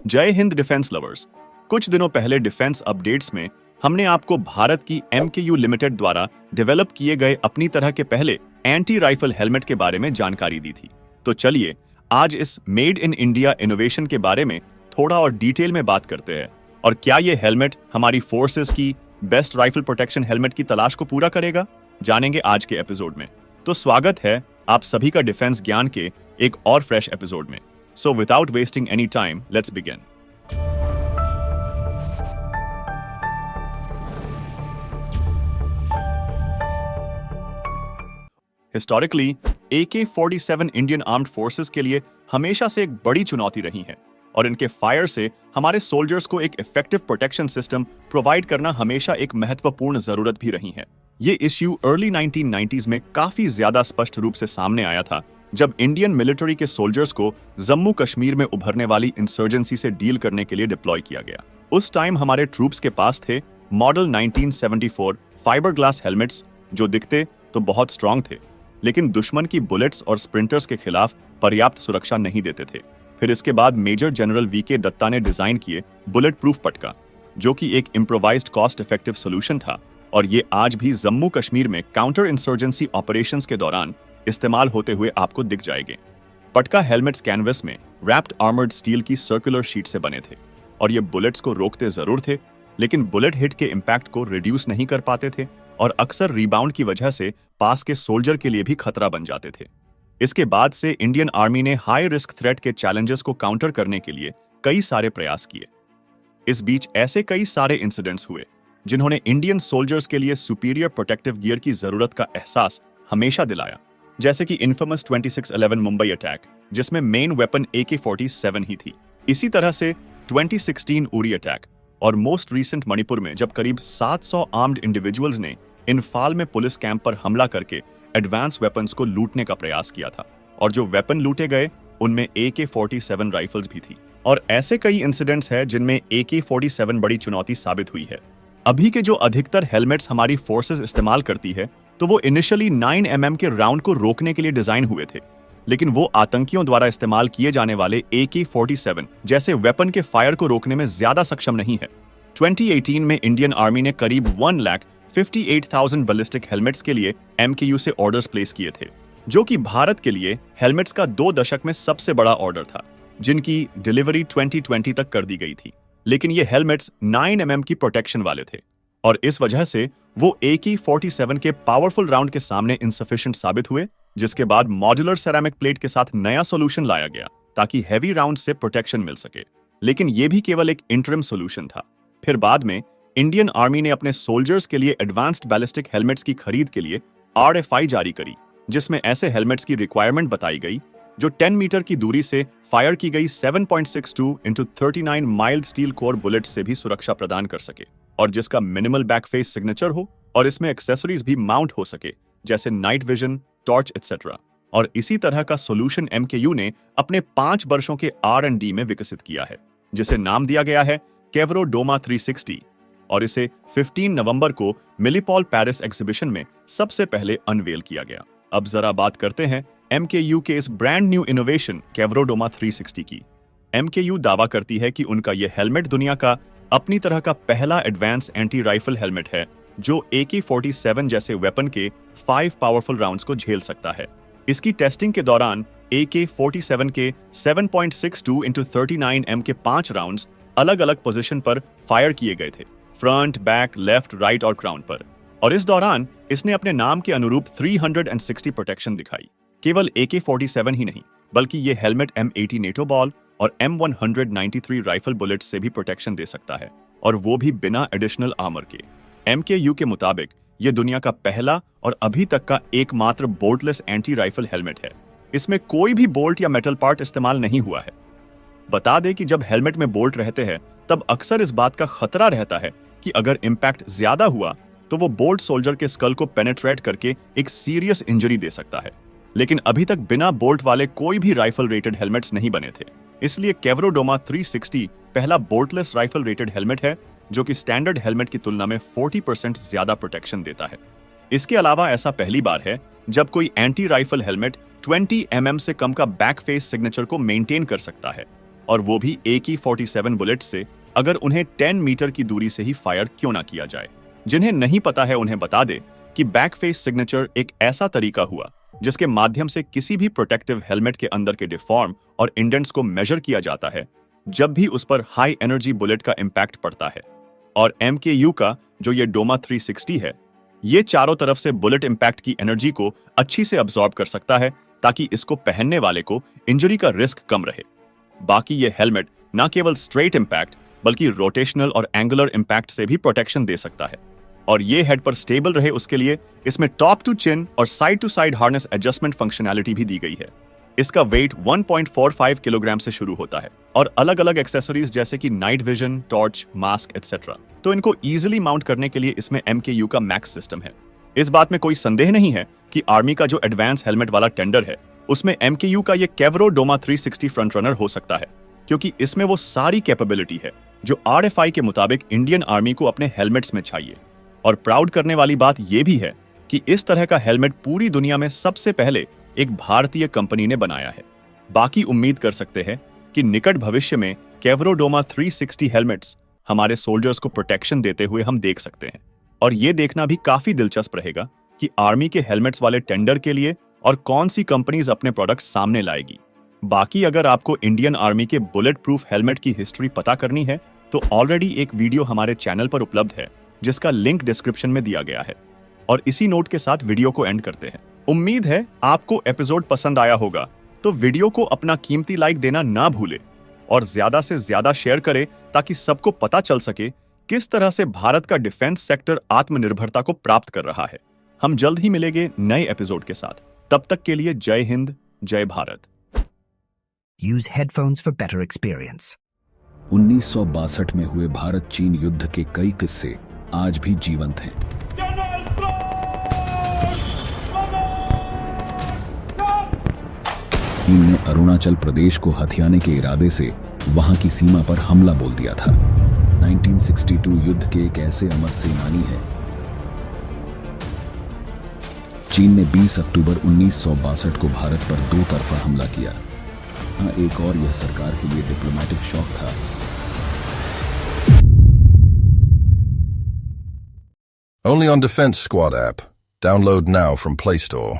जय Hind defence lovers. कुछ दिनों पहले डिफेंस अपडेट्स में हमने आपको भारत की MKU लिमिटेड द्वारा डेवलप किए गए अपनी तरह के पहले एंटी राइफल हेलमेट के बारे में जानकारी दी थी। तो चलिए आज इस मेड इन इंडिया इनोवेशन के बारे में थोड़ा और डिटेल में बात करते हैं और क्या ये हेलमेट हमारी फोर्सेस की बेस्ट राइफल प्रोटेक्शन हेलमेट की तलाश को पूरा करेगा, जानेंगे आज के एपिसोड में। तो स्वागत है आप सभी का डिफेंस ज्ञान के एक और फ्रेश एपिसोड में। So without wasting any time, let's begin. Historically, AK-47 Indian armed forces के लिए हमेशा से एक बड़ी चुनौती रही है और इनके फायर से हमारे सोल्जर्स को एक इफेक्टिव प्रोटेक्शन सिस्टम प्रोवाइड करना हमेशा एक महत्वपूर्ण जरूरत भी रही है। ये इश्यू अर्ली 1990s में काफी ज्यादा स्पष्ट रूप से सामने आया था जब इंडियन मिलिट्री के सोल्जर्स को जम्मू कश्मीर में उभरने वाली इंसर्जेंसी से डील करने के लिए डिप्लॉय किया गया। उस टाइम हमारे ट्रूप्स के पास थे मॉडल 1974 फाइबर ग्लास हेलमेट्स जो दिखते तो बहुत स्ट्रांग थे, लेकिन दुश्मन की बुलेट्स और स्प्रिंटर्स के खिलाफ पर्याप्त सुरक्षा नहीं देते थे। फिर इसके बाद मेजर जनरल VK दत्ता ने डिजाइन किए बुलेट प्रूफ पटका, जो कि एक इम्प्रोवाइज्ड कॉस्ट इफेक्टिव सोल्यूशन था और ये आज भी जम्मू कश्मीर में काउंटर इंसर्जेंसी ऑपरेशंस के दौरान इस्तेमाल होते हुए आपको दिख जाएंगे। पटका हेलमेट्स कैनवस में रैप्ड आर्मर्ड स्टील की सर्कुलर शीट से बने थे और ये बुलेट्स को रोकते जरूर थे, लेकिन बुलेट हिट के इम्पैक्ट को रिड्यूस नहीं कर पाते थे और अक्सर रिबाउंड की वजह से पास के सोल्जर के लिए भी खतरा बन जाते थे। इसके बाद से इंडियन आर्मी ने हाई रिस्क थ्रेट के चैलेंजेस को काउंटर करने के लिए कई सारे प्रयास किए। इस बीच ऐसे कई सारे इंसिडेंट्स हुए जिन्होंने इंडियन सोल्जर्स के लिए सुपीरियर प्रोटेक्टिव गियर की जरूरत का एहसास हमेशा दिलाया, जैसे कि इन्फेमस 2611 मुंबई अटैक जिसमें मेन वेपन AK-47 ही थी। इसी तरह से 2016 उरी अटैक और मोस्ट रीसेंट मणिपुर में जब करीब 700 आर्म्ड इंडिविजुअल्स ने इन्फाल में पुलिस कैंप पर हमला करके एडवांस वेपन्स को लूटने का प्रयास किया था और जो वेपन लूटे गए उनमें AK-47 राइफल्स भी थी। और ऐसे कई इंसिडेंट्स हैं जिनमें AK-47 बड़ी चुनौती साबित हुई है। अभी के जो अधिकतर हेलमेट्स हमारी फोर्सेस इस्तेमाल करती है तो वो इनिशियली 9mm के राउंड को रोकने के लिए डिजाइन हुए थे, लेकिन वो आतंकियों द्वारा इस्तेमाल किए जाने वाले AK-47 जैसे वेपन के फायर को रोकने में ज्यादा सक्षम नहीं है। 2018 में इंडियन आर्मी ने करीब 1,58,000 बैलिस्टिक हेलमेट्स के लिए MKU से ऑर्डर्स प्लेस किए थे, जो कि भारत के लिए हेलमेट्स का 2 दशक में सबसे बड़ा ऑर्डर था, जिनकी डिलीवरी 2020 तक कर दी गई थी। लेकिन ये हेलमेट्स 9mm की प्रोटेक्शन वाले थे और इस वजह से वो AK-47 के पावरफुल राउंड के सामने इनसफिशिएंट साबित हुए, जिसके बाद मॉड्यूलर सेरामिक प्लेट के साथ नया सॉल्यूशन लाया गया ताकि हैवी राउंड से प्रोटेक्शन मिल सके। लेकिन ये भी केवल एक इंटरिम सॉल्यूशन था। फिर बाद में इंडियन आर्मी ने अपने सोल्जर्स के लिए एडवांस्ड बैलिस्टिक हेलमेट्स की खरीद के लिए RFI जारी करी, जिसमें ऐसे हेलमेट्स की रिक्वायरमेंट बताई गई जो 10 मीटर की दूरी से फायर की गई 7.62 into 39 mild steel core bullet से भी सुरक्षा प्रदान कर सके और जिसका मिनिमल बैक फेस सिग्नेचर हो और इसमें एक्सेसरीज भी माउंट हो सके जैसे नाइट विजन, टॉर्च एक्सेट्रा। और इसी तरह का सॉल्यूशन MKU ने अपने 5 वर्षों के R&D में विकसित किया है, जिसे नाम दिया गया है केवरोडोमा 360 और इसे 15 नवंबर को मिलीपॉल पेरिस एग्जीबिशन में सबसे पहले अनवेल किया गया। अब जरा बात करते हैं MKU के इस ब्रांड न्यू इनोवेशन केवरोडोमा 360 की। MKU दावा करती है कि उनका यह हेलमेट दुनिया का अपनी तरह का पहला एडवांस एंटी राइफल हेलमेट है जो AK-47 जैसे वेपन के 5 पावरफुल राउंड्स को झेल सकता है। इसकी टेस्टिंग के दौरान AK-47 के 7.62 into 39mm के 5 राउंड्स अलग अलग पोजीशन पर फायर किए गए थे, फ्रंट, बैक, लेफ्ट, राइट और क्राउन पर। और इस दौरान इसने अपने नाम के अनुरूप 360 प्रोटेक्शन दिखाई। केवल AK-47 ही नहीं, बल्कि ये हेलमेट M80 नेटो बॉल और M193 राइफल बुलेट से भी प्रोटेक्शन दे सकता है, और वो भी बिना एडिशनल आर्मर के। MKU के मुताबिक ये दुनिया का पहला और अभी तक का एकमात्र बोल्टलेस एंटी राइफल हेलमेट है। इसमें कोई भी बोल्ट या मेटल पार्ट इस्तेमाल नहीं हुआ है। बता दें कि जब हेलमेट में बोल्ट रहते हैं तब अक्सर इस बात का खतरा रहता है कि अगर इम्पैक्ट ज्यादा हुआ तो वो बोल्ट सोल्जर के स्कल को पेनेट्रेट करके एक सीरियस इंजरी दे सकता है। लेकिन अभी तक बिना बोल्ट वाले कोई भी राइफल रेटेड हेलमेट्स नहीं बने थे, इसलिए केवरोडोमा 360 पहला बोल्टलेस राइफल रेटेड हेलमेट है जो कि स्टैंडर्ड हेलमेट की तुलना में 40% ज्यादा प्रोटेक्शन देता है। इसके अलावा ऐसा पहली बार है जब कोई एंटी राइफल हेलमेट 20 mm से कम का बैक फेस सिग्नेचर को मेंटेन कर सकता है और वो भी AK-47 बुलेट से, अगर उन्हें 10 मीटर की दूरी से ही फायर क्यों ना किया जाए। जिन्हें नहीं पता है उन्हें बता दे कि बैकफेस सिग्नेचर एक ऐसा तरीका हुआ जिसके माध्यम से किसी भी प्रोटेक्टिव हेलमेट के अंदर के डिफॉर्म और इंडेंट्स को मेजर किया जाता है जब भी उस पर हाई एनर्जी बुलेट का इंपैक्ट पड़ता है। और MKU का जो ये डोमा 360 है, ये चारों तरफ से बुलेट इंपैक्ट की एनर्जी को अच्छी से अब्सॉर्ब कर सकता है ताकि इसको पहनने वाले को इंजरी का रिस्क कम रहे। बाकी ये हेलमेट न केवल स्ट्रेट इंपैक्ट बल्कि रोटेशनल और एंगुलर इंपैक्ट से भी प्रोटेक्शन दे सकता है। और ये हेड पर स्टेबल रहे उसके लिए इसमें टॉप टू चिन और side to side harness adjustment functionality भी दी गई है। इसका वेट 1.45 किलोग्राम से शुरू होता है और अलग अलग एक्सेसरीज जैसे कि night vision, torch, mask etcetera, तो इनको इजीली माउंट करने के लिए इसमें MKU का मैक्स सिस्टम है। इस बात में कोई संदेह नहीं है कि आर्मी का जो एडवांस हेलमेट वाला टेंडर है उसमें MKU का ये केवरो डोमा 360 फ्रंट रनर हो सकता है, क्योंकि इसमें वो सारी कैपेबिलिटी है जो RFI के मुताबिक इंडियन आर्मी को अपने हेलमेट्स में चाहिए। और प्राउड करने वाली बात यह भी है कि इस तरह का हेलमेट पूरी दुनिया में सबसे पहले एक भारतीय कंपनी ने बनाया है। बाकी उम्मीद कर सकते हैं कि निकट भविष्य में केवरो डोमा 360 हेलमेट्स हमारे सोल्जर्स को प्रोटेक्शन देते हुए हम देख सकते हैं। और ये देखना भी काफी दिलचस्प रहेगा कि आर्मी के हेलमेट्स वाले टेंडर के लिए और कौन सी कंपनीज अपने प्रोडक्ट सामने लाएगी। बाकी अगर आपको इंडियन आर्मी के बुलेट प्रूफ हेलमेट की हिस्ट्री पता करनी है तो ऑलरेडी एक वीडियो हमारे चैनल पर उपलब्ध है जिसका लिंक डिस्क्रिप्शन में दिया गया है। और इसी नोट के साथ वीडियो को एंड करते हैं। उम्मीद है आपको एपिसोड पसंद आया होगा, तो वीडियो को अपना कीमती लाइक देना ना भूले और ज्यादा से ज्यादा शेयर करें ताकि सबको पता चल सके किस तरह से भारत का डिफेंस सेक्टर आत्मनिर्भरता को प्राप्त कर रहा है। हम जल्द ही मिलेंगे नए एपिसोड के साथ। तब तक के लिए जय हिंद, जय Bharat. Use headphones for better experience. 1962 में हुए भारत चीन युद्ध के कई किस्से आज भी जीवंत हैं। चीन ने अरुणाचल प्रदेश को हथियाने के इरादे से वहां की सीमा पर हमला बोल दिया था। 1962 युद्ध के एक ऐसे अमर सेनानी हैं। चीन ने 20 अक्टूबर 1962 को भारत पर दो तरफा हमला किया। एक और यह सरकार के लिए डिप्लोमेटिक शॉक था। Only on Defense Squad app. Download now from Play Store.